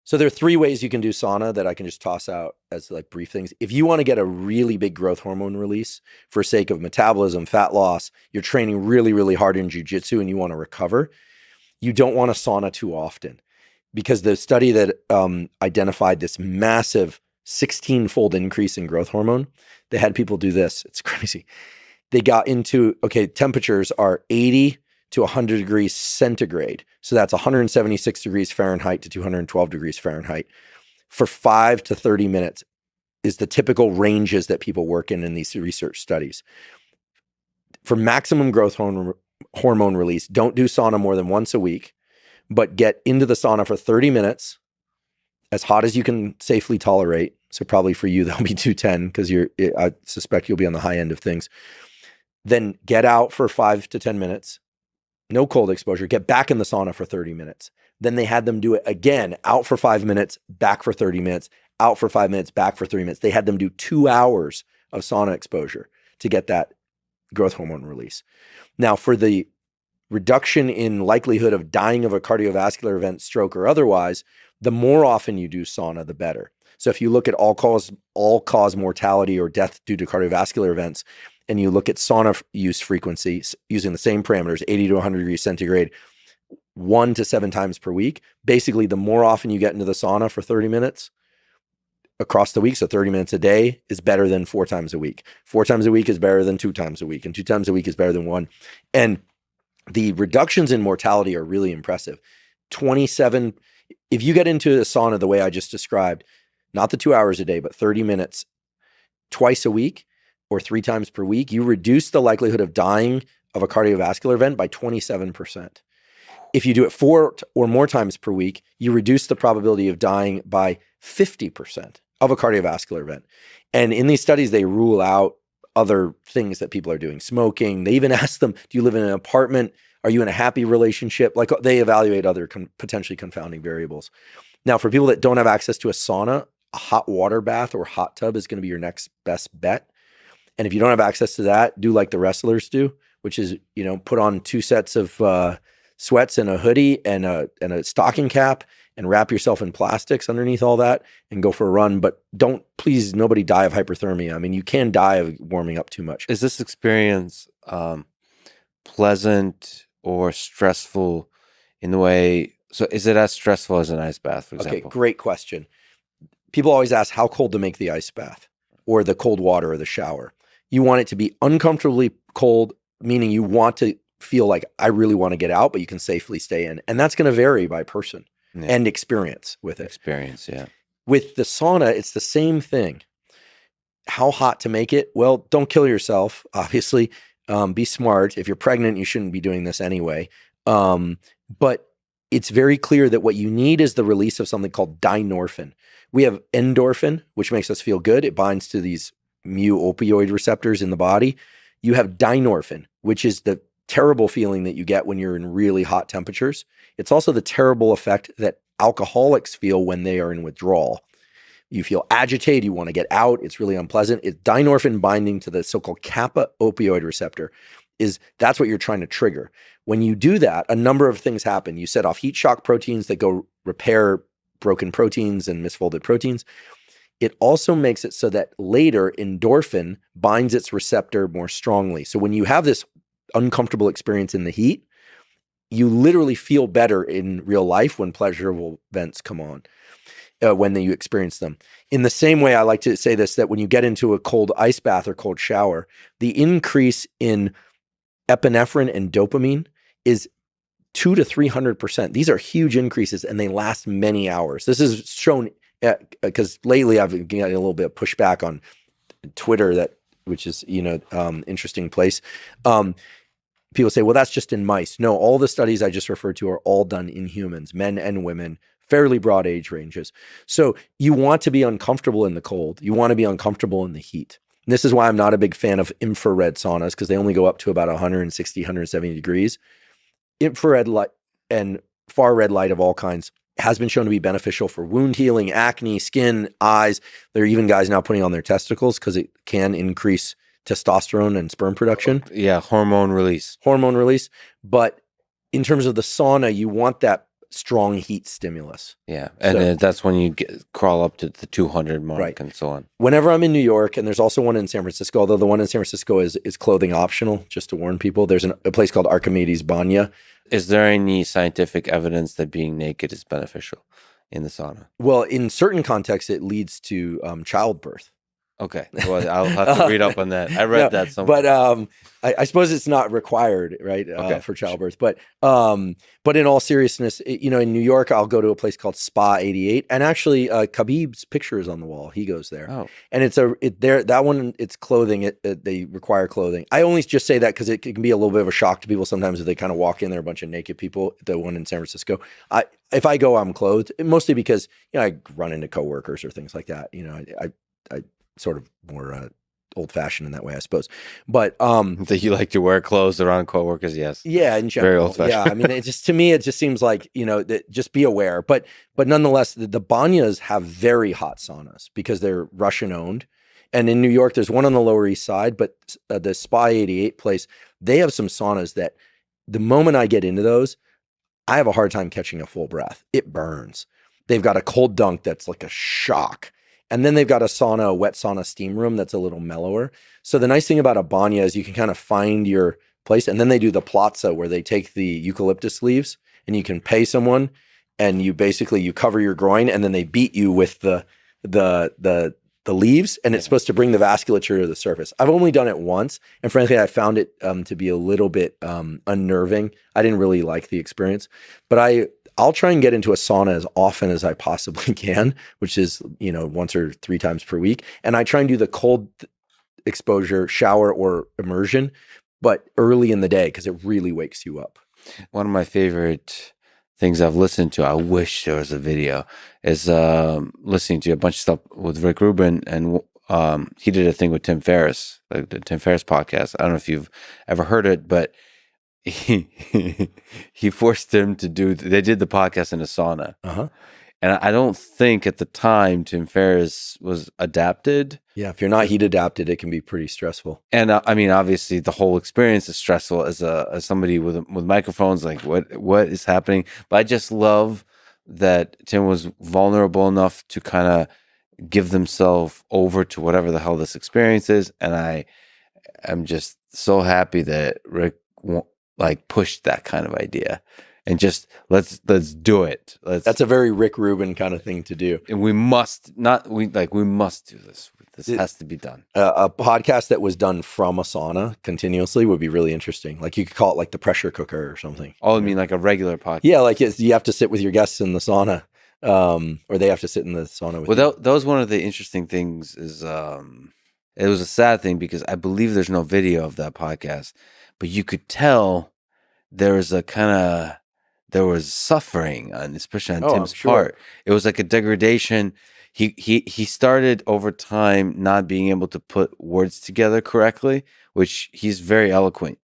So there are three ways you can do sauna that I can just toss out as like brief things. If you want to get a really big growth hormone release for sake of metabolism, fat loss, you're training really, really hard in jujitsu and you want to recover, you don't want to sauna too often because the study that identified this massive 16-fold increase in growth hormone, they had people do this. It's crazy. They got into, okay, temperatures are 80 to 100 degrees centigrade. So that's 176 degrees Fahrenheit to 212 degrees Fahrenheit for 5 to 30 minutes is the typical ranges that people work in these research studies. For maximum growth hormone release, don't do sauna more than once a week, but get into the sauna for 30 minutes, as hot as you can safely tolerate. So probably for you, that'll be 210 because I suspect you'll be on the high end of things. Then get out for 5 to 10 minutes, no cold exposure, get back in the sauna for 30 minutes. Then they had them do it again, out for 5 minutes, back for 30 minutes, out for 5 minutes, back for 3 minutes. They had them do 2 hours of sauna exposure to get that growth hormone release. Now, for the reduction in likelihood of dying of a cardiovascular event, stroke or otherwise, the more often you do sauna, the better. So if you look at all-cause mortality or death due to cardiovascular events, and you look at sauna use frequency using the same parameters, 80 to 100 degrees centigrade, 1 to 7 times per week, basically the more often you get into the sauna for 30 minutes across the week, so 30 minutes a day is better than 4 times a week. 4 times a week is better than 2 times a week, and 2 times a week is better than 1. And the reductions in mortality are really impressive. 27, if you get into a sauna the way I just described, not the 2 hours a day, but 30 minutes twice a week or 3 times per week, you reduce the likelihood of dying of a cardiovascular event by 27%. If you do it 4 or more times per week, you reduce the probability of dying by 50% of a cardiovascular event. And in these studies, they rule out other things that people are doing, smoking. They even ask them, do you live in an apartment? Are you in a happy relationship? Like they evaluate other potentially confounding variables. Now, for people that don't have access to a sauna, a hot water bath or hot tub is going to be your next best bet. And if you don't have access to that, do like the wrestlers do, which is, put on 2 sets of sweats and a hoodie and a stocking cap and wrap yourself in plastics underneath all that and go for a run. But please, nobody die of hyperthermia. I mean, you can die of warming up too much. Is this experience pleasant or stressful in the way? So is it as stressful as an ice bath, for example? Okay, great question. People always ask how cold to make the ice bath or the cold water or the shower. You want it to be uncomfortably cold, meaning you want to feel like I really want to get out, but you can safely stay in. And that's going to vary by person and experience with it. Experience, yeah. With the sauna, it's the same thing. How hot to make it? Well, don't kill yourself, obviously. Be smart. If you're pregnant, you shouldn't be doing this anyway. But it's very clear that what you need is the release of something called dynorphin. We have endorphin, which makes us feel good. It binds to these mu-opioid receptors in the body. You have dynorphin, which is the terrible feeling that you get when you're in really hot temperatures. It's also the terrible effect that alcoholics feel when they are in withdrawal. You feel agitated, you want to get out, it's really unpleasant. It's dynorphin binding to the so-called kappa opioid receptor. That's what you're trying to trigger. When you do that, a number of things happen. You set off heat shock proteins that go repair broken proteins and misfolded proteins. It also makes it so that later endorphin binds its receptor more strongly. So when you have this uncomfortable experience in the heat, you literally feel better in real life when pleasurable events come on, when you experience them. In the same way, I like to say this, that when you get into a cold ice bath or cold shower, the increase in epinephrine and dopamine is 200 to 300%. These are huge increases and they last many hours. This is shown because lately I've been getting a little bit of pushback on Twitter, which is, interesting place. People say, well, that's just in mice. No, all the studies I just referred to are all done in humans, men and women, fairly broad age ranges. So you want to be uncomfortable in the cold. You want to be uncomfortable in the heat. And this is why I'm not a big fan of infrared saunas, because they only go up to about 160, 170 degrees. Infrared light and far red light of all kinds has been shown to be beneficial for wound healing, acne, skin, eyes. There are even guys now putting on their testicles because it can increase testosterone and sperm production. Yeah, hormone release. But in terms of the sauna, you want that strong heat stimulus. Yeah. And So- then that's when you crawl up to the 200 mark Right. and so on. Whenever I'm in New York, and there's also one in San Francisco, although the one in San Francisco is clothing optional, just to warn people. There's a place called Archimedes Banya. Is there any scientific evidence that being naked is beneficial in the sauna? Well, in certain contexts, it leads to childbirth. Okay. Well, I'll have to read up on that. I read that somewhere. But I suppose it's not required, right, Okay. for childbirth. But in all seriousness, in New York, I'll go to a place called Spa 88, and actually, Khabib's picture is on the wall. He goes there, Oh, and that one. It's clothing. They require clothing. I only just say that because it can be a little bit of a shock to people sometimes if they kind of walk in there, a bunch of naked people. The one in San Francisco, if I go, I'm clothed, mostly because I run into coworkers or things like that. I sort of more old fashioned in that way, I suppose. But that you like to wear clothes around coworkers? Yes. yeah, in general, Very old-fashioned. yeah. I mean, to me, it just seems like that just be aware. But nonetheless, the banyas have very hot saunas because they're Russian owned, and in New York, there's one on the Lower East Side. But the Spa 88 place, they have some saunas that the moment I get into those, I have a hard time catching a full breath. It burns. They've got a cold dunk that's like a shock. And then they've got a wet sauna steam room that's a little mellower. So the nice thing about a banya is you can kind of find your place. And then they do the plaza where they take the eucalyptus leaves and you can pay someone and you cover your groin and then they beat you with the leaves and it's supposed to bring the vasculature to the surface. I've only done it once. And frankly, I found it to be a little bit unnerving. I didn't really like the experience, but I'll try and get into a sauna as often as I possibly can, which is, once or 3 times per week. And I try and do the cold exposure shower or immersion, but early in the day because it really wakes you up. One of my favorite things I've listened to, I wish there was a video, is listening to a bunch of stuff with Rick Rubin. And he did a thing with Tim Ferriss, like the Tim Ferriss podcast. I don't know if you've ever heard it, but he forced him to they did the podcast in a sauna. Uh-huh. And I don't think at the time Tim Ferriss was adapted. Yeah, if you're not heat adapted, it can be pretty stressful. And I mean, obviously, the whole experience is stressful as somebody with microphones. Like, what is happening? But I just love that Tim was vulnerable enough to kind of give themselves over to whatever the hell this experience is. And I am just so happy that Rick pushed that kind of idea. And just let's do it. That's a very Rick Rubin kind of thing to do. And we must do this. This has to be done. A podcast that was done from a sauna continuously would be really interesting. Like you could call it like the pressure cooker or something. Oh, I mean like a regular podcast. Yeah, like you have to sit with your guests in the sauna, or they have to sit in the sauna with you. Well, that was one of the interesting things. Is it was a sad thing because I believe there's no video of that podcast, but you could tell there was suffering, especially on Tim's part. It was like a degradation. He started over time not being able to put words together correctly, which he's very eloquent,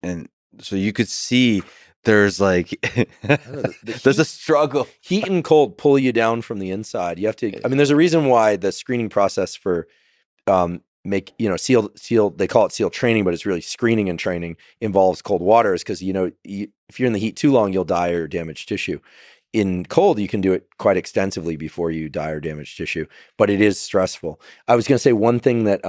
and so you could see there's there's a struggle. Heat and cold pull you down from the inside. You have to. I mean, there's a reason why the screening process for SEAL, they call it SEAL training, but it's really screening and training, involves cold water, is because if you're in the heat too long, you'll die or damage tissue. In cold, you can do it quite extensively before you die or damage tissue, but it is stressful. I was going to say one thing that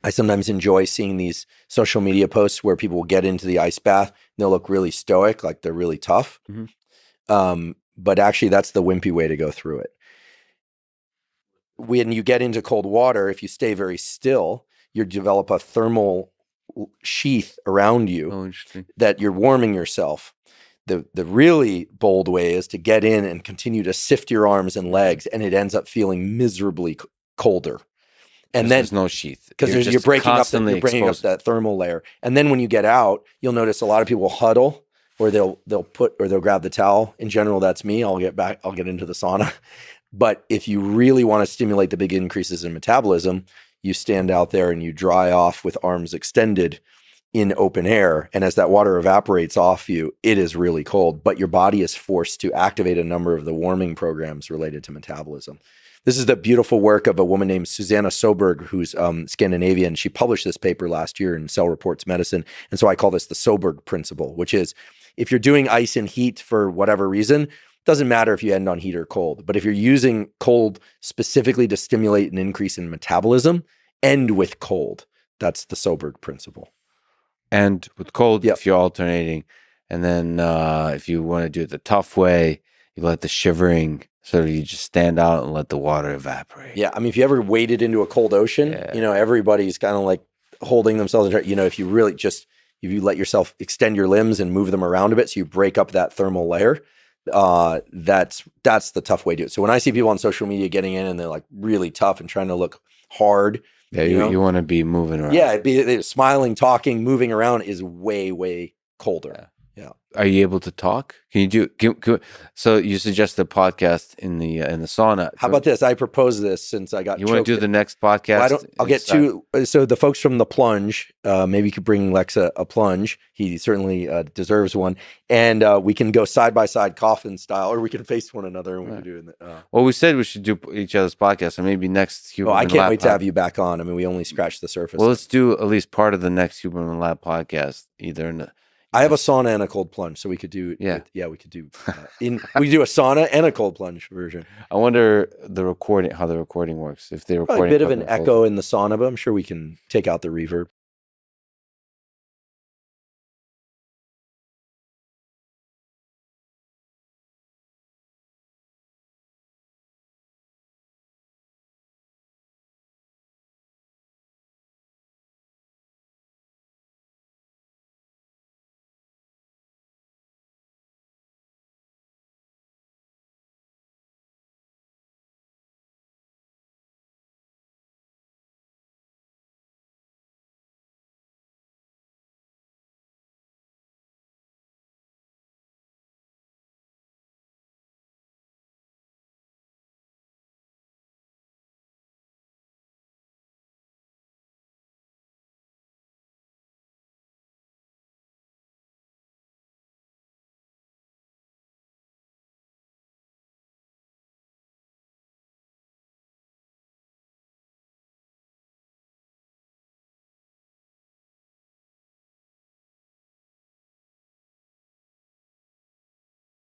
I sometimes enjoy seeing these social media posts where people will get into the ice bath and they'll look really stoic, like they're really tough. Mm-hmm. But actually, that's the wimpy way to go through it. When you get into cold water, if you stay very still, you develop a thermal sheath around you that you're warming yourself. The really bold way is to get in and continue to sift your arms and legs, and it ends up feeling miserably colder. And then there's no sheath because you're breaking up that thermal layer. And then when you get out, you'll notice a lot of people huddle, or they'll grab the towel. In general, that's me. I'll get into the sauna. But if you really want to stimulate the big increases in metabolism, you stand out there and you dry off with arms extended in open air. And as that water evaporates off you, it is really cold, but your body is forced to activate a number of the warming programs related to metabolism. This is the beautiful work of a woman named Susanna Soberg, who's Scandinavian. She published this paper last year in Cell Reports Medicine. And so I call this the Soberg principle, which is if you're doing ice and heat for whatever reason, doesn't matter if you end on heat or cold. But if you're using cold specifically to stimulate an increase in metabolism, end with cold. That's the Soberg principle. And with cold, Yep. if you're alternating, and then if you want to do it the tough way, you let the shivering, so you just stand out and let the water evaporate. Yeah, I mean, if you ever waded into a cold ocean, Yeah. you know, everybody's kind of like holding themselves. You know, if you really just, if you let yourself extend your limbs and move them around a bit, so you break up that thermal layer, that's the tough way to do it. So when I see people on social media getting in and they're like really tough and trying to look hard, Yeah, know? you want to be moving around. Yeah, smiling, talking, moving around is way colder. Yeah. Are you able to talk? Can you do? So you suggest a podcast in the sauna. How about this? I propose this since I got. You want to do the next podcast? Well, I'll get to. So the folks from the plunge, maybe you could bring Lexa a plunge. He certainly deserves one, and we can go side by side, coffin style, or we can face one another, and we can do it. Well, we said we should do each other's podcast, and maybe next Huberman. Oh, I can't wait to have you back on. I mean, we only scratched the surface. Well, let's do at least part of the next Huberman Lab podcast, either in the. I have a sauna and a cold plunge, so we could do. Yeah, we could do. We do a sauna and a cold plunge version. I wonder how the recording works. If they record a bit of an echo in the sauna, but I'm sure we can take out the reverb.